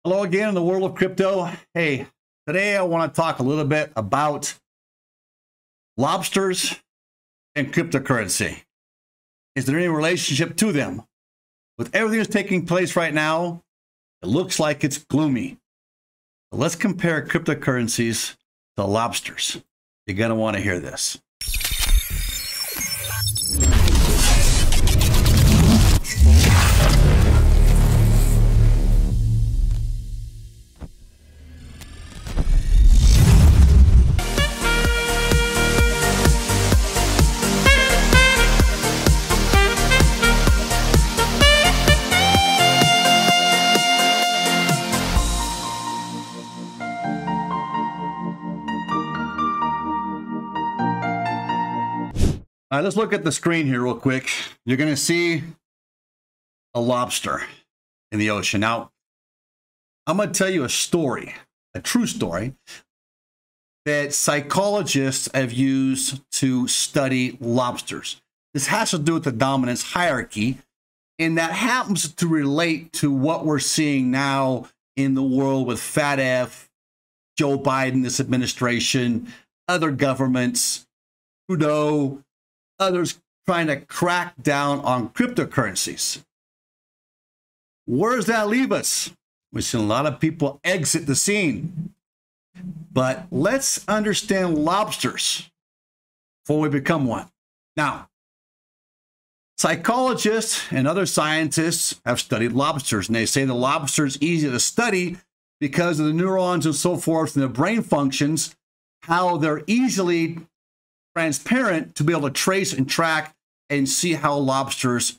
Hello again in the world of crypto. Hey, today I want to talk a little bit about lobsters and cryptocurrency. Is there any relationship to them? With everything that's taking place right now, it looks like it's gloomy. So let's compare cryptocurrencies to lobsters. You're going to want to hear this. All right, let's look at the screen here real quick. You're going to see a lobster in the ocean. Now, I'm going to tell you a story, a true story, that psychologists have used to study lobsters. This has to do with the dominance hierarchy, and that happens to relate to what we're seeing now in the world with FATF, Joe Biden, this administration, other governments, Trudeau, others trying to crack down on cryptocurrencies. Where does that leave us? We've seen a lot of people exit the scene. But let's understand lobsters before we become one. Now, psychologists and other scientists have studied lobsters, and they say the lobster is easy to study because of the neurons and so forth and the brain functions, how they're easily transparent to be able to trace and track and see how lobsters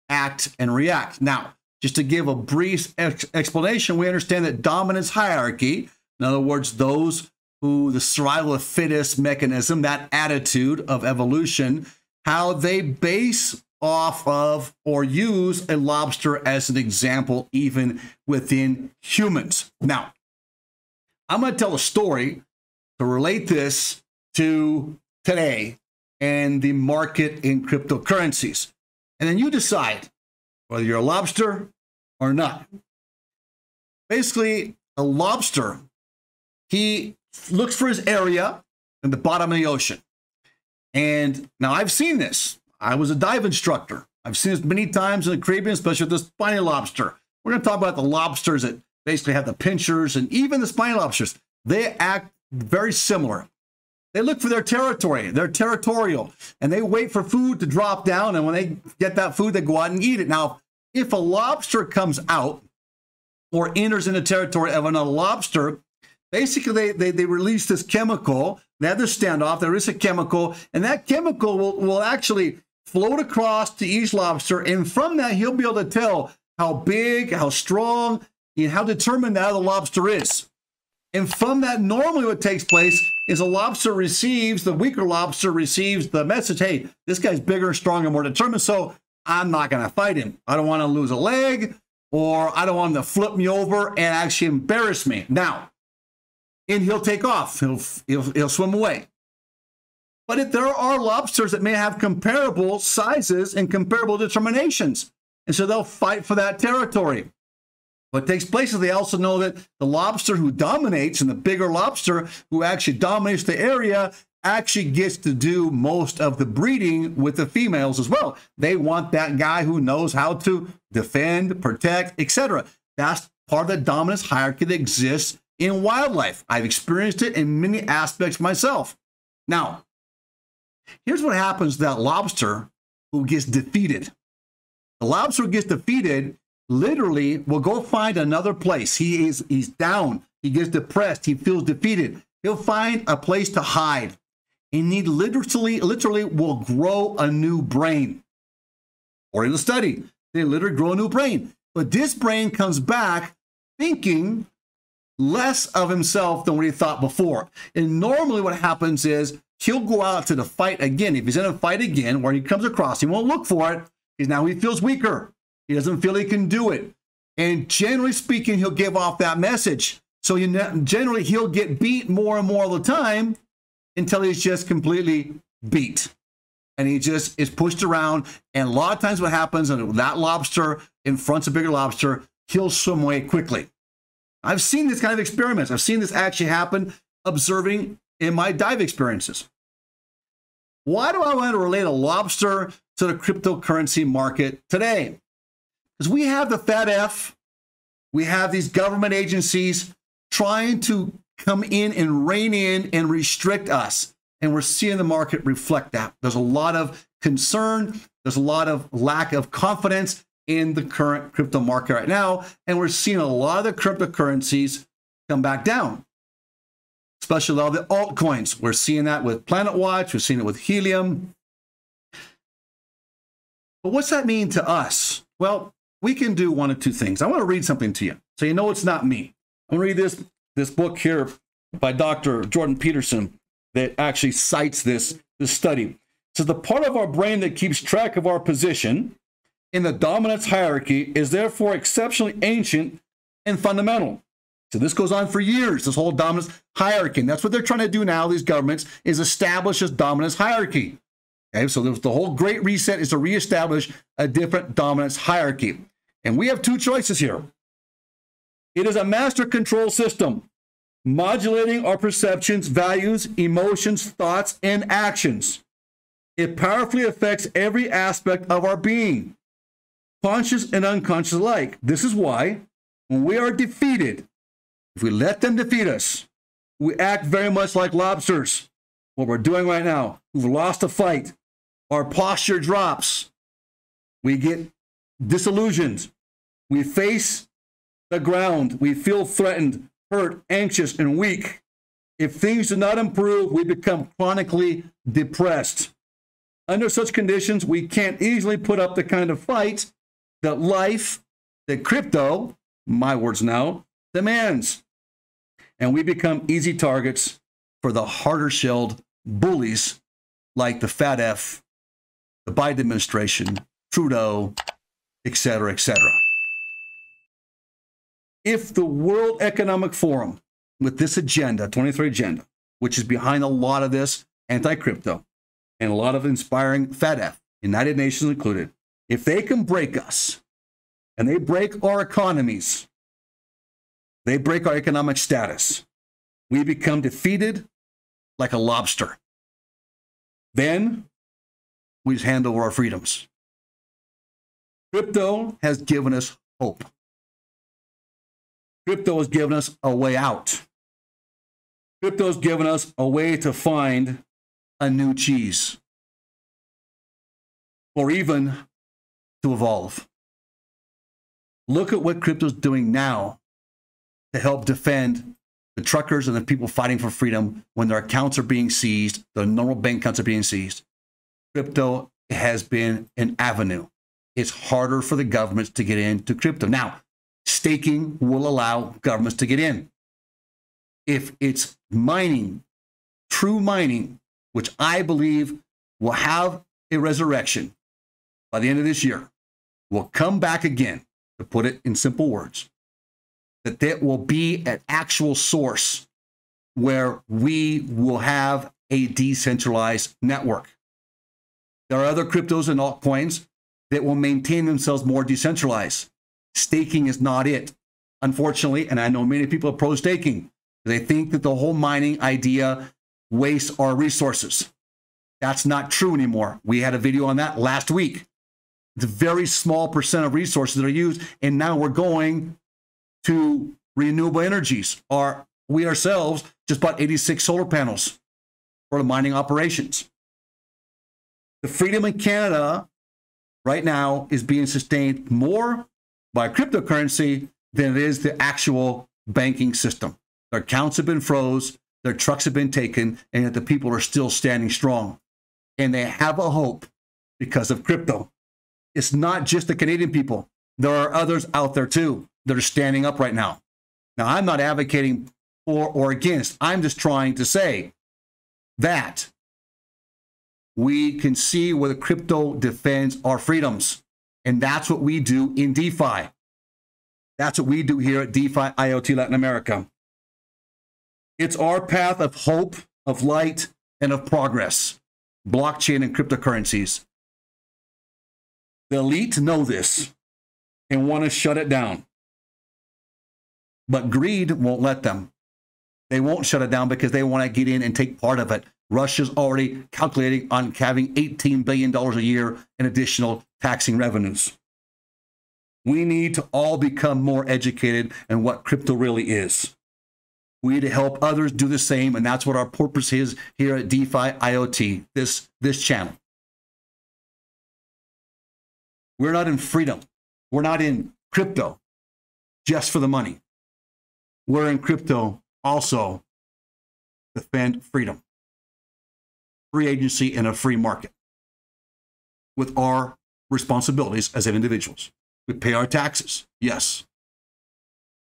act and react. Now, just to give a brief explanation, we understand that dominance hierarchy, in other words, those who the survival of fittest mechanism, that attitude of evolution, how they base off of or use a lobster as an example, even within humans. Now, I'm going to tell a story to relate this to today and the market in cryptocurrencies. And then you decide whether you're a lobster or not. Basically, a lobster, he looks for his area in the bottom of the ocean. And now I've seen this. I was a dive instructor. I've seen this many times in the Caribbean, especially with the spiny lobster. We're going to talk about the lobsters that basically have the pinchers, and even the spiny lobsters. They act very similar. They look for their territory. They're territorial, and they wait for food to drop down, and when they get that food, they go out and eat it. Now, if a lobster comes out or enters into territory of another lobster, basically they release this chemical. They have this standoff. There is a chemical, and that chemical will actually float across to each lobster, and from that, he'll be able to tell how big, how strong, and how determined that other lobster is. And from that, normally what takes place is a lobster receives, the weaker lobster receives the message, hey, this guy's bigger, stronger, more determined, so I'm not going to fight him. I don't want to lose a leg, or I don't want him to flip me over and actually embarrass me. Now, and he'll take off. He'll swim away. But if there are lobsters that may have comparable sizes and comparable determinations, and so they'll fight for that territory. What takes place is they also know that the lobster who dominates, and the bigger lobster who actually dominates the area, actually gets to do most of the breeding with the females as well. They want that guy who knows how to defend, protect, etc. That's part of the dominance hierarchy that exists in wildlife. I've experienced it in many aspects myself. Now, here's what happens to that lobster who gets defeated. The lobster who gets defeated literally will go find another place. He's down. He gets depressed. He feels defeated. He'll find a place to hide. And he literally will grow a new brain. Or in the study, they literally grow a new brain. But this brain comes back thinking less of himself than what he thought before. And normally what happens is he'll go out to the fight again. If he's in a fight again where he comes across, he won't look for it, because now he feels weaker. He doesn't feel he can do it. And generally speaking, he'll give off that message. So generally, he'll get beat more and more all the time until he's just completely beat. And he just is pushed around. And a lot of times what happens, and that lobster confronts a bigger lobster, he'll swim away quickly. I've seen this kind of experiments. I've seen this actually happen, observing in my dive experiences. Why do I want to relate a lobster to the cryptocurrency market today? Because we have the FATF, we have these government agencies trying to come in and rein in and restrict us. And we're seeing the market reflect that. There's a lot of concern. There's a lot of lack of confidence in the current crypto market right now. And we're seeing a lot of the cryptocurrencies come back down, especially a lot of the altcoins. We're seeing that with Planet Watch. We're seeing it with Helium. But what's that mean to us? Well, we can do one of two things. I want to read something to you so you know it's not me. I'm going to read this book here by Dr. Jordan Peterson that actually cites this study. It says the part of our brain that keeps track of our position in the dominance hierarchy is therefore exceptionally ancient and fundamental. So this goes on for years, this whole dominance hierarchy. And that's what they're trying to do now, these governments, is establish this dominance hierarchy. Okay, so the whole Great Reset is to reestablish a different dominance hierarchy. And we have two choices here. It is a master control system, modulating our perceptions, values, emotions, thoughts, and actions. It powerfully affects every aspect of our being, conscious and unconscious alike. This is why, when we are defeated, if we let them defeat us, we act very much like lobsters. What we're doing right now, we've lost a fight. Our posture drops. We get disillusioned. We face the ground. We feel threatened, hurt, anxious, and weak. If things do not improve, we become chronically depressed. Under such conditions, we can't easily put up the kind of fight that life, that crypto, my words now, demands. And we become easy targets for the harder-shelled bullies like the FATF, the Biden administration, Trudeau, etc., etc. If the World Economic Forum, with this agenda, 23 agenda, which is behind a lot of this anti-crypto and a lot of inspiring FATF, United Nations included, if they can break us and they break our economies, they break our economic status, we become defeated like a lobster. Then we just hand over our freedoms. Crypto has given us hope. Crypto has given us a way out. Crypto has given us a way to find a new cheese, or even to evolve. Look at what crypto is doing now to help defend the truckers and the people fighting for freedom when their accounts are being seized, their normal bank accounts are being seized. Crypto has been an avenue. It's harder for the governments to get into crypto. Now, staking will allow governments to get in. If it's mining, true mining, which I believe will have a resurrection by the end of this year, will come back again, to put it in simple words, that there will be an actual source where we will have a decentralized network. There are other cryptos and altcoins that will maintain themselves more decentralized. Staking is not it, unfortunately, and I know many people are pro-staking. They think that the whole mining idea wastes our resources. That's not true anymore. We had a video on that last week. It's a very small percent of resources that are used, and now we're going to renewable energies. We ourselves just bought 86 solar panels for the mining operations. The freedom in Canada right now is being sustained more by cryptocurrency than it is the actual banking system. Their accounts have been froze, their trucks have been taken, and yet the people are still standing strong. And they have a hope because of crypto. It's not just the Canadian people. There are others out there too that are standing up right now. Now, I'm not advocating for or against. I'm just trying to say that we can see where the crypto defends our freedoms. And that's what we do in DeFi. That's what we do here at DeFi IoT Latin America. It's our path of hope, of light, and of progress. Blockchain and cryptocurrencies. The elite know this and want to shut it down. But greed won't let them. They won't shut it down because they want to get in and take part of it. Russia's already calculating on having $18 billion a year in additional taxing revenues. We need to all become more educated in what crypto really is. We need to help others do the same, and that's what our purpose is here at DeFi IoT, this channel. We're not in freedom. We're not in crypto just for the money. We're in crypto also to defend freedom, free agency, and a free market with our responsibilities as individuals. We pay our taxes, yes,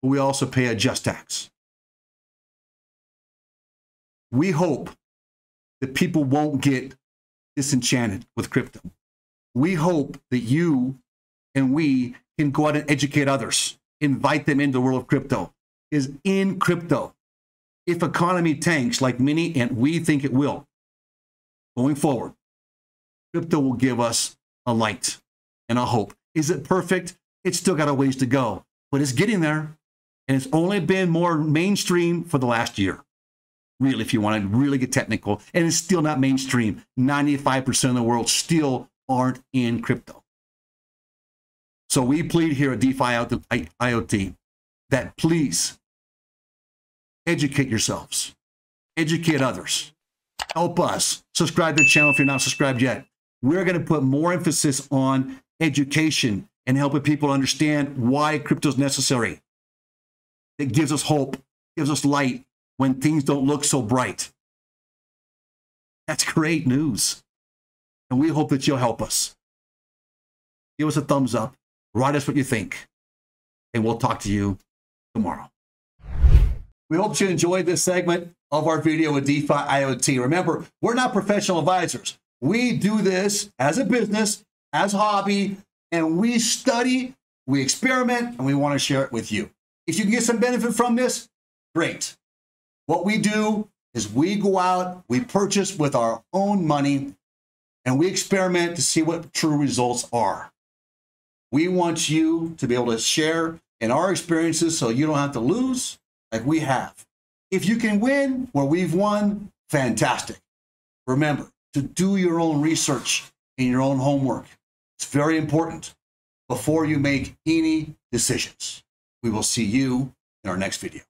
but we also pay a just tax. We hope that people won't get disenchanted with crypto. We hope that you and we can go out and educate others, invite them into the world of crypto. Is in crypto, if economy tanks like many, and we think it will, going forward, crypto will give us a light and a hope. Is it perfect? It's still got a ways to go, but it's getting there. And it's only been more mainstream for the last year. Really, if you want to really get technical, and it's still not mainstream. 95% of the world still aren't in crypto. So we plead here at DeFi IoT that please educate yourselves, educate others, help us. Subscribe to the channel if you're not subscribed yet. We're going to put more emphasis on education and helping people understand why crypto is necessary. It gives us hope, gives us light when things don't look so bright. That's great news. And we hope that you'll help us. Give us a thumbs up. Write us what you think. And we'll talk to you tomorrow. We hope you enjoyed this segment of our video with DeFi IoT. Remember, we're not professional advisors. We do this as a business, as a hobby, and we study, we experiment, and we want to share it with you. If you can get some benefit from this, great. What we do is we go out, we purchase with our own money, and we experiment to see what true results are. We want you to be able to share in our experiences so you don't have to lose like we have. If you can win where we've won, fantastic. Remember to do your own research and your own homework. It's very important before you make any decisions. We will see you in our next video.